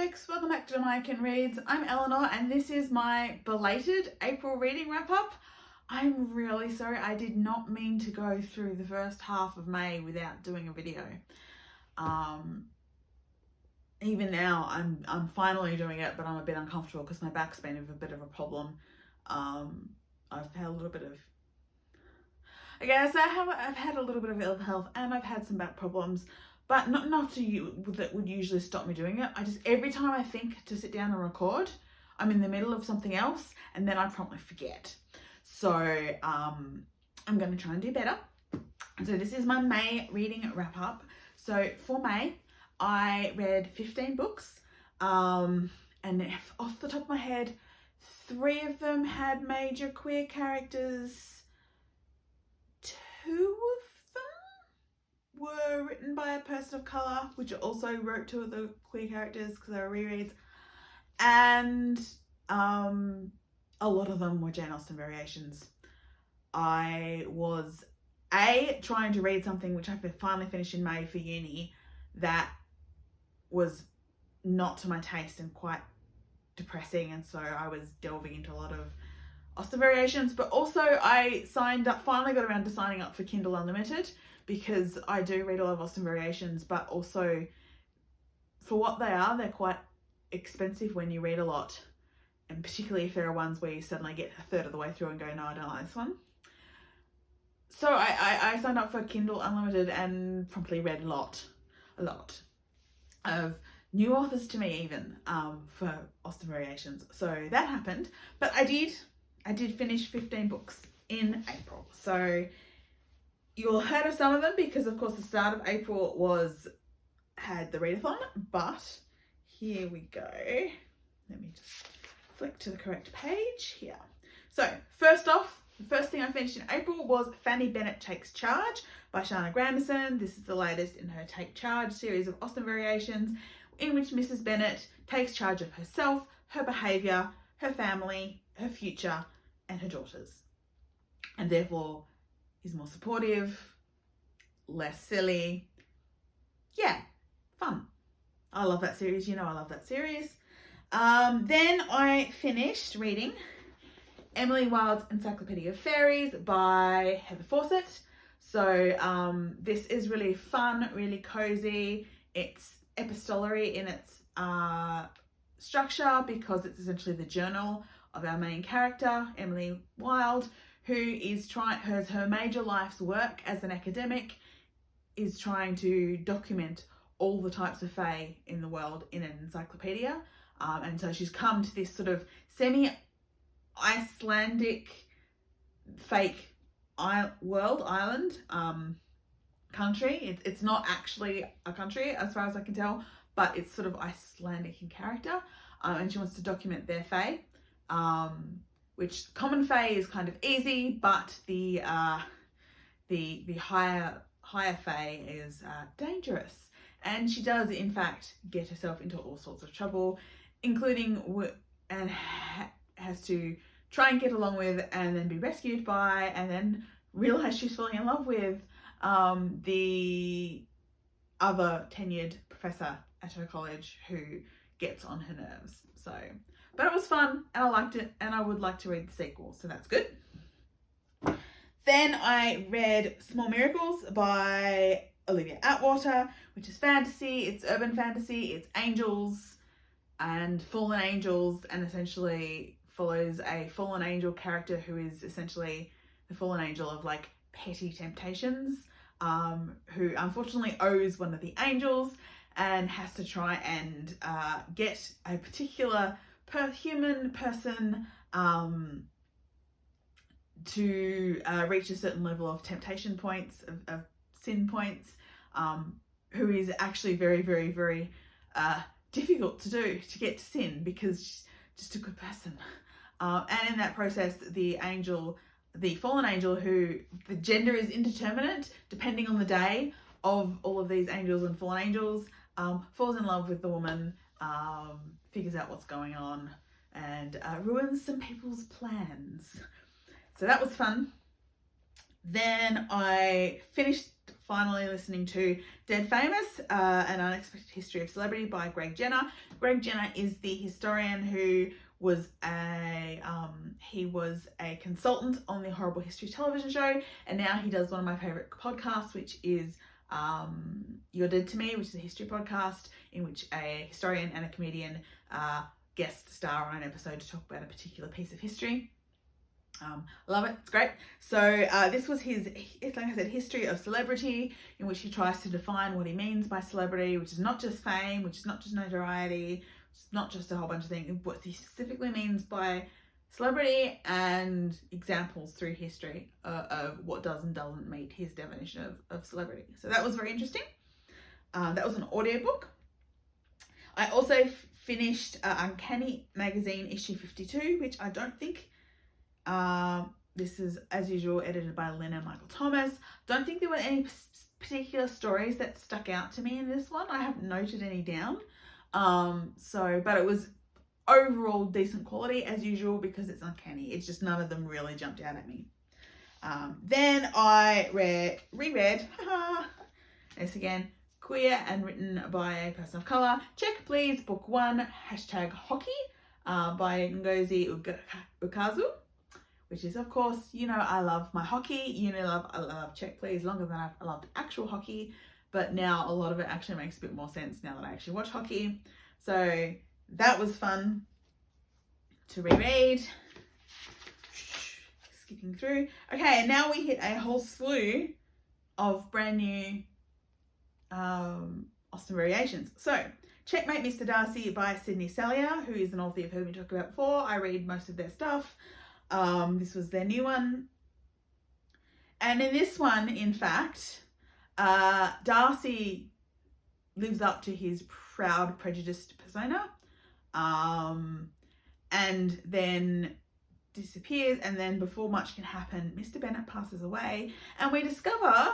Six, welcome back to Jamaican Reads. I'm Eleanor and this is my belated April reading wrap up. I'm really sorry, I did not mean to go through the first half of May without doing a video. Even now I'm finally doing it, but I'm a bit uncomfortable because my back's been a bit of a problem. I've had a little bit of, I guess I've had a little bit of ill health and I've had some back problems. But not to you that would usually stop me doing it. I just, every time I think to sit down and record, I'm in the middle of something else and then I promptly forget. So I'm going to try and do better. So this is my May reading wrap up. So for May, I read 15 books. And off the top of my head, 3 of them had major queer characters. 2 of were written by a person of colour, which also wrote 2 of the queer characters because they were rereads, and a lot of them were Jane Austen variations. I was trying to read something which I finally finished in May for uni that was not to my taste and quite depressing, and so I was delving into a lot of Austen variations, but also I finally got around to signing up for Kindle Unlimited because I do read a lot of Austen variations, but also for what they are, they're quite expensive when you read a lot, and particularly if there are ones where you suddenly get a third of the way through and go, no, I don't like this one. So I signed up for Kindle Unlimited and promptly read a lot of new authors to me even for Austen variations. So that happened, but I did finish 15 books in April. So you'll have heard of some of them because of course the start of April had the readathon, but here we go. Let me just flick to the correct page here. So first off, the first thing I finished in April was Fanny Bennett Takes Charge by Shana Grandison. This is the latest in her Take Charge series of Austen variations, in which Mrs. Bennet takes charge of herself, her behaviour, her family, her future, and her daughters, and therefore is more supportive, less silly. Yeah, fun. I love that series. You know I love that series. Then I finished reading Emily Wilde's Encyclopedia of Fairies by Heather Fawcett. So this is really fun, really cozy. It's epistolary in its structure because it's essentially the journal of our main character, Emily Wilde, who is her major life's work as an academic is trying to document all the types of fae in the world in an encyclopedia. And so she's come to this sort of semi-Icelandic fake island country. It's not actually a country as far as I can tell, but it's sort of Icelandic in character. And she wants to document their fae. Which common fae is kind of easy, but the higher fae is dangerous, and she does in fact get herself into all sorts of trouble, including has to try and get along with and then be rescued by and then realize she's falling in love with the other tenured professor at her college who gets on her nerves. So, but it was fun and I liked it and I would like to read the sequel, so that's good. Then I read Small Miracles by Olivia Atwater, which is fantasy, it's urban fantasy, it's angels and fallen angels, and essentially follows a fallen angel character who is essentially the fallen angel of like petty temptations, who unfortunately owes one of the angels and has to try and get a particular human person to reach a certain level of temptation points, of sin points, who is actually very, very, very difficult to do, to get to sin, because she's just a good person. And in that process, the fallen angel, who the gender is indeterminate depending on the day of all of these angels and fallen angels, falls in love with the woman, figures out what's going on, and ruins some people's plans. So that was fun. Then I finished finally listening to Dead Famous, An Unexpected History of Celebrity by Greg Jenner. Greg Jenner is the historian who was he was a consultant on the Horrible History television show, and now he does one of my favorite podcasts, which is You're Dead to Me, which is a history podcast in which a historian and a comedian guest star on an episode to talk about a particular piece of history. Love it, it's great. So this was his, like I said, history of celebrity, in which he tries to define what he means by celebrity, which is not just fame, which is not just notoriety, it's not just a whole bunch of things, what he specifically means by celebrity, and examples through history of what does and doesn't meet his definition of celebrity. So that was very interesting. That was an audiobook. I also finished Uncanny Magazine issue 52, which I don't think, this is as usual edited by Lynn and Michael Thomas. Don't think there were any particular stories that stuck out to me in this one. I haven't noted any down. But it was overall decent quality as usual because it's uncanny. It's just none of them really jumped out at me. Then I reread this again, Queer and Written by a Person of Colour. Check Please, Book 1, #hockey by Ngozi Ukazu, which is, of course, you know, I love my hockey. I love Check Please longer than I loved actual hockey, but now a lot of it actually makes a bit more sense now that I actually watch hockey. So that was fun to reread. Skipping through. Okay, and now we hit a whole slew of brand new Austen variations. So, Checkmate Mr. Darcy by Sydney Salyer, who is an author you've heard me talk about before. I read most of their stuff. This was their new one. And in this one, in fact, Darcy lives up to his proud, prejudiced persona, and then disappears, and then before much can happen, Mr. Bennet passes away, and we discover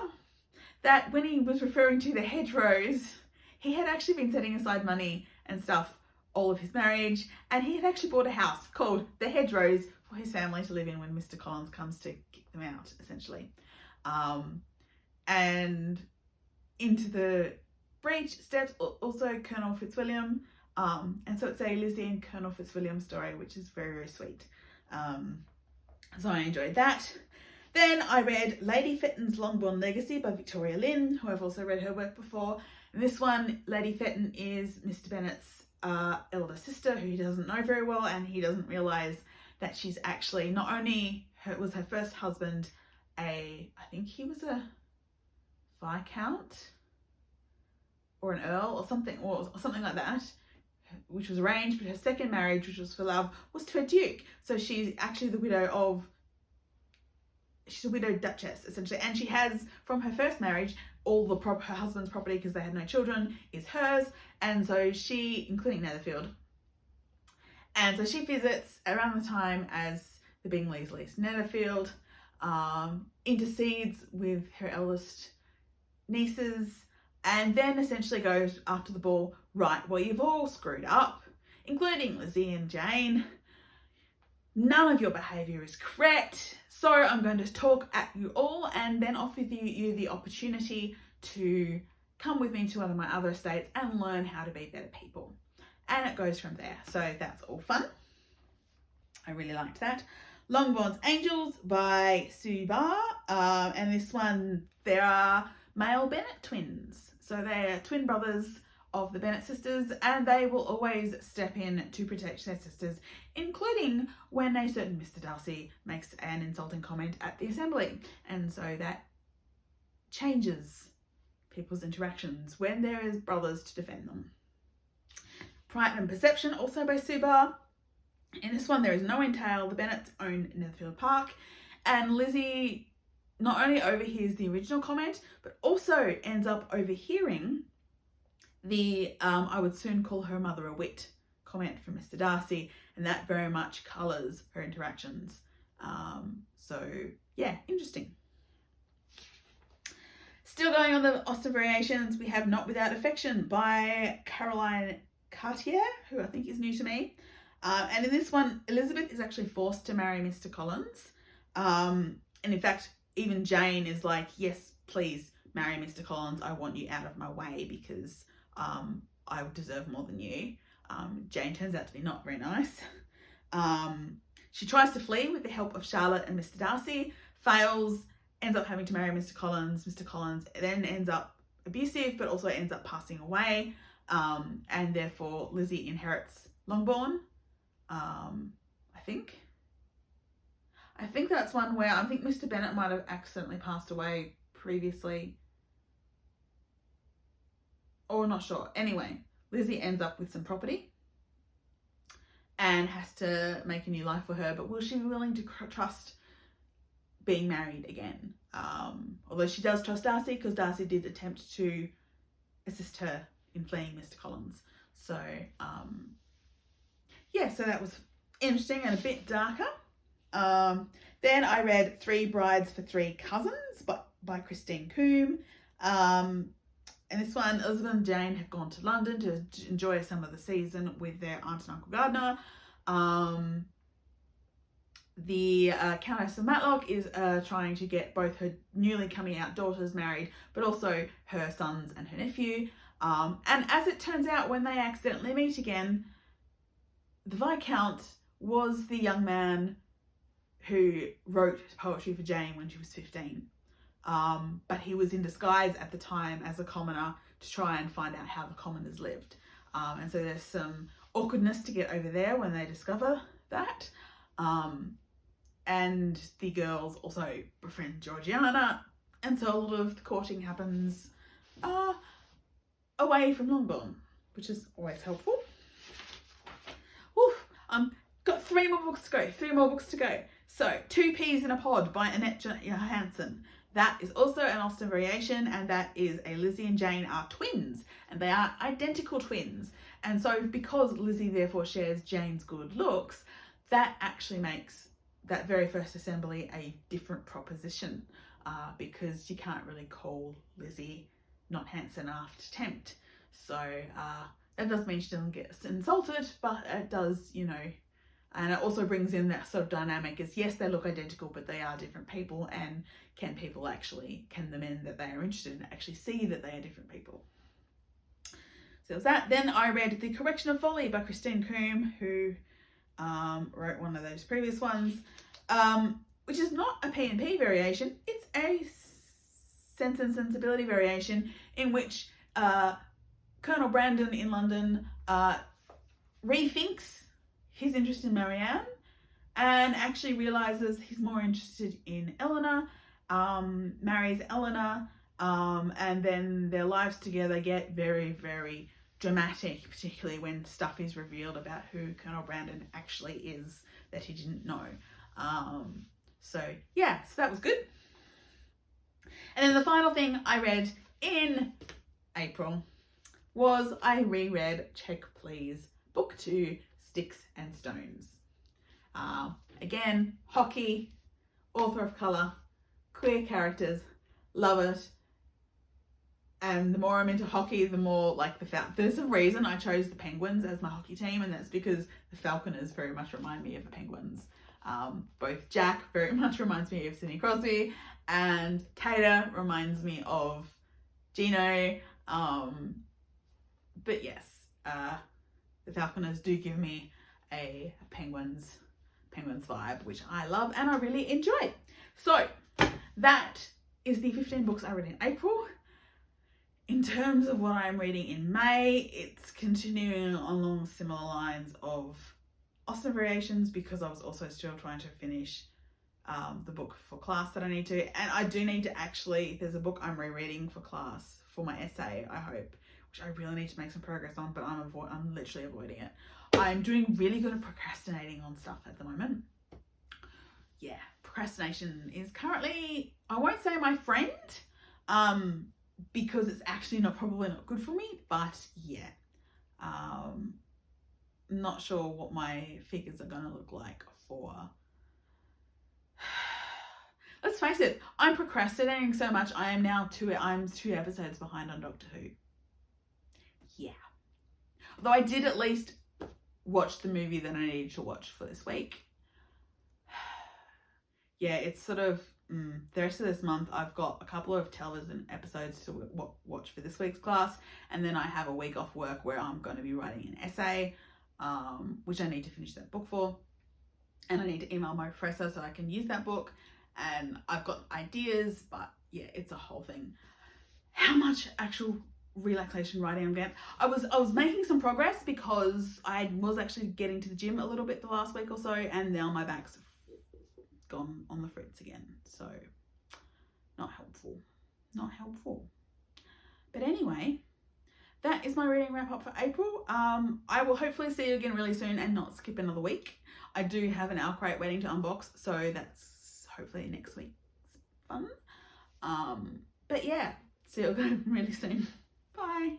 that when he was referring to the hedgerows, he had actually been setting aside money and stuff all of his marriage, and he had actually bought a house called the Hedgerows for his family to live in when Mr. Collins comes to kick them out, essentially. And into the breach steps also Colonel Fitzwilliam, and so it's a Lizzie and Colonel Fitzwilliam story, which is very, very sweet. So I enjoyed that. Then I read Lady Fetton's Longbourn Legacy by Victoria Lynn, who I've also read her work before. And this one, Lady Fetton is Mr. Bennet's elder sister, who he doesn't know very well, and he doesn't realise that she's actually not only was her first husband I think he was a Viscount or an Earl or something like that, which was arranged, but her second marriage, which was for love, was to a Duke. So she's actually she's a widowed duchess, essentially, and she has, from her first marriage, all her husband's property, because they had no children, is hers, and so she, including Netherfield, and so she visits around the time as the Bingleys lease Netherfield, intercedes with her eldest nieces, and then essentially goes after the ball, right, well, you've all screwed up, including Lizzie and Jane. None of your behaviour is correct, so I'm going to talk at you all and then offer you the opportunity to come with me to one of my other estates and learn how to be better people. And it goes from there. So that's all fun. I really liked that. Longbourn's Angels by Sue Barr. And this one, there are male Bennet twins. So they are twin brothers of the Bennet sisters, and they will always step in to protect their sisters, including when a certain Mr. Darcy makes an insulting comment at the assembly. And so that changes people's interactions when there is brothers to defend them. Pride and Perception, also by Sue Barr. In this one, there is no entail. The Bennets own Netherfield Park, and Lizzie not only overhears the original comment, but also ends up overhearing the I would soon call her mother a wit comment from Mr. Darcy, and that very much colours her interactions. So yeah, interesting. Still going on the Austen variations, we have Not Without Affection by Caroline Cartier, who I think is new to me. And in this one, Elizabeth is actually forced to marry Mr. Collins. And in fact, even Jane is like, yes, please marry Mr. Collins. I want you out of my way because I deserve more than you. Jane turns out to be not very nice. She tries to flee with the help of Charlotte and Mr. Darcy, fails, ends up having to marry Mr. Collins. Mr. Collins then ends up abusive, but also ends up passing away. And therefore Lizzie inherits Longbourn. I think that's one where I think Mr. Bennet might have accidentally passed away previously. Or not sure. Anyway, Lizzie ends up with some property and has to make a new life for her. But will she be willing to trust being married again? Although she does trust Darcy, because Darcy did attempt to assist her in fleeing Mr. Collins. So, yeah, so that was interesting and a bit darker. Then I read Three Brides for Three Cousins by Christine Coombe. And this one, Elizabeth and Jane have gone to London to enjoy some of the season with their aunt and uncle Gardner. The Countess of Matlock is trying to get both her newly coming out daughters married, but also her sons and her nephew. And as it turns out, when they accidentally meet again, the Viscount was the young man who wrote poetry for Jane when she was 15. But he was in disguise at the time as a commoner to try and find out how the commoners lived. And so there's some awkwardness to get over there when they discover that. And the girls also befriend Georgiana. And so a lot of the courting happens away from Longbourn, which is always helpful. Woof, got 3 more books to go. So, Two Peas in a Pod by Annette Johansson. That is also an Austen variation, and that is a Lizzie and Jane are twins, and they are identical twins. And so because Lizzie therefore shares Jane's good looks, that actually makes that very first assembly a different proposition, because you can't really call Lizzie not handsome enough to tempt. So that doesn't mean she doesn't get insulted, but it does, you know. And it also brings in that sort of dynamic as, yes, they look identical, but they are different people. And can the men that they are interested in actually see that they are different people? So there was that. Then I read The Correction of Folly by Christine Coombe, who wrote one of those previous ones, which is not a P&P variation. It's a Sense and Sensibility variation in which Colonel Brandon in London rethinks his interest in Marianne and actually realises he's more interested in Eleanor, marries Eleanor, and then their lives together get very, very dramatic, particularly when stuff is revealed about who Colonel Brandon actually is that he didn't know. So that was good. And then the final thing I read in April was I reread Check Please, Book 2, Sticks and Stones. Again, hockey, author of colour, queer characters, love it. And the more I'm into hockey, the more like there's a reason I chose the Penguins as my hockey team, and that's because the Falconers very much remind me of the Penguins. Both Jack very much reminds me of Sidney Crosby, and Tater reminds me of Gino. But yes, the Falconers do give me a Penguins vibe, which I love and I really enjoy. So that is the 15 books I read in April. In terms of what I'm reading in May, it's continuing along similar lines of Austen variations, because I was also still trying to finish the book for class that I need to. And I do need to there's a book I'm rereading for class for my essay, I hope, which I really need to make some progress on, but I'm literally avoiding it. I'm doing really good at procrastinating on stuff at the moment. Yeah, procrastination is currently, I won't say my friend, because it's actually probably not good for me, but yeah. Not sure what my figures are going to look like for... Let's face it, I'm procrastinating so much, I'm 2 episodes behind on Doctor Who. Yeah. Although I did at least watch the movie that I needed to watch for this week. Yeah, it's sort of the rest of this month I've got a couple of television episodes to watch for this week's class, and then I have a week off work where I'm going to be writing an essay, which I need to finish that book for, and I need to email my professor so I can use that book, and I've got ideas, but yeah, it's a whole thing. How much actual relaxation writing I'm getting? I was making some progress because I was actually getting to the gym a little bit the last week or so, and now my back's gone on the fritz again, so not helpful. But anyway, that is my reading wrap up for April. I will hopefully see you again really soon and not skip another week. I do have an Our Crate waiting to unbox, so that's hopefully next week's fun. But yeah, see you again really soon. Bye.